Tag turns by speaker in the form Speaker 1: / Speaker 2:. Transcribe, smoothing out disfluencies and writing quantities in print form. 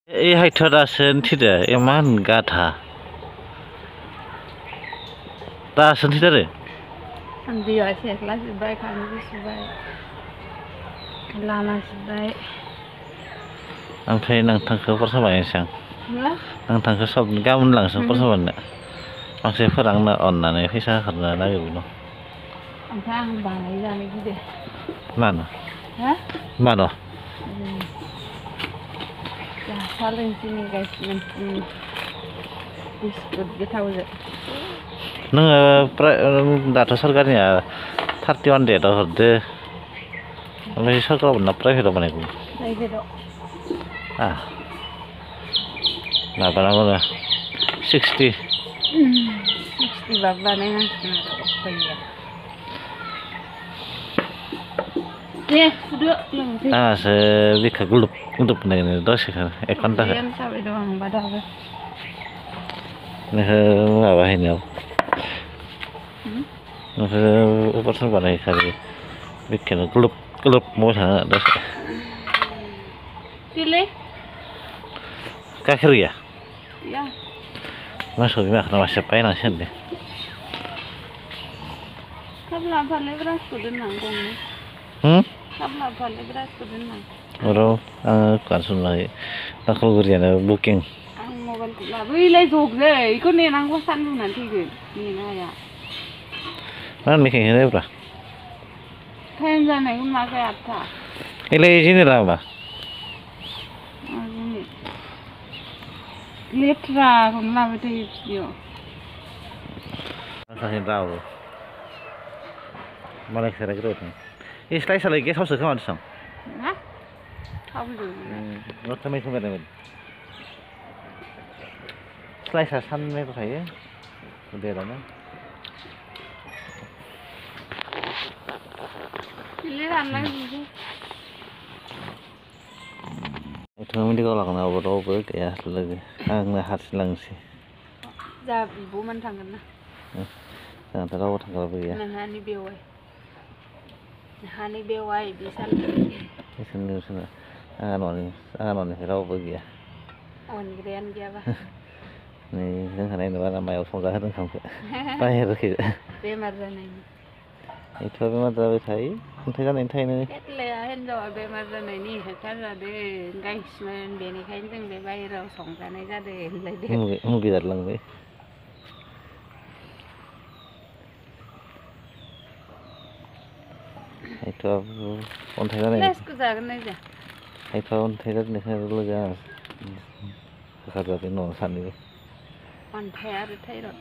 Speaker 1: এই হাইটত আছে থিতে ইমান গাধা তা আছে থিতে
Speaker 2: Dia sekelas baik kami baik lama baik.
Speaker 1: ओमफ्राय नोंथांखौ फरायसाबाय एसां नोंथांखौ सब गाबोन लांसो फरायसाबानो मानसिफोरा आंनो अननानै फैसा होनो नागिरगौ
Speaker 2: ओमफ्राय आं बानाय जानो गिदो
Speaker 1: मानो मानो
Speaker 2: जासा लोंसिनि गायसिनो बिस्कुट गोथावजों
Speaker 1: नोङो दाथ' सरकारनिया 31 डेटआव हरदो ओमफ्राय सरकाराव ना प्राइभेटआव बानायगौ माबानांगौनो 60
Speaker 2: बाबा बानायनांसिगोन फैया दे फुदो लोंसै
Speaker 1: आंहासो बिखा गुलुब गुलुब होननायनो दसेखौ 1 घन्टाखौ
Speaker 2: जाबाय दं आं बादाबो
Speaker 1: नोङो माबाहैनायाव नोङो अपारेसन बानायखालि बिखायानो गुलुब गुलुब मावबाय थानो दसे गाइखेर गैया मोसौ बिमाखौनो मासे बायनांसिगोन दे
Speaker 2: खाब्ला फाले ब्रासखौ दोननांगौ खाब्ला फाले ब्रासखौ दोननांगौ
Speaker 1: र' आङो कानसुनलाय दाखालगुरियानो बुकिं
Speaker 2: आं मबाइलखौ लाबोलाय जगलै बेखौ नेनांगौ सानदुंनानै थैगोन नेनो हाया
Speaker 1: मा मेखें होनायब्रा
Speaker 2: टाइम जानायखौ माखै 8था
Speaker 1: एलाय जेनेरा मा
Speaker 2: लेथ्राखौनो लाबाय थायो बिदियाव
Speaker 1: राव मालाय सेरायग्रो ए स्लाइसालाय गेसावसो खोमा दिसां
Speaker 2: मा थावजों
Speaker 1: नथामै खोमादोंमोन स्लाइसा साननैबो थायो देरानो
Speaker 2: बिले रानलांजोबो
Speaker 1: मेडिकेल लांनायावबो रावबो गैया लोगो आंनो हारसिं लांसै
Speaker 2: जा बिब'मोन थांगोन ना
Speaker 1: जोंहाथ' रावबो थांग्राबो गैया
Speaker 2: नोंहानि बेवाइ
Speaker 1: बिसोरनो आंहा न'निफ्राय रावबो गैया
Speaker 2: अनग्रायानो गैयाबा
Speaker 1: नै जोंहा नायनोबा मायाव संजा होदों ओंखामखौ बाहेरखै
Speaker 2: बेमार जानायनि
Speaker 1: एथ' बेमार जाबाय थायो अन्थाइ जानायनि थाखायनो
Speaker 2: एथलाया हिनजावा बेमार जानायनि होखारजादों गांसिमोन बेनिखायनो जों बे बाहेरायाव संजानाय जादों होनलायदों
Speaker 1: मुगि जालांबाय एथ' अन्थाइ जानाय
Speaker 2: जागोन ना जाया
Speaker 1: एथ' अन्थाइ जानायखाय लोगो होखारजादों न'आव सानैबो
Speaker 2: अन्थाइ आरो थाइरड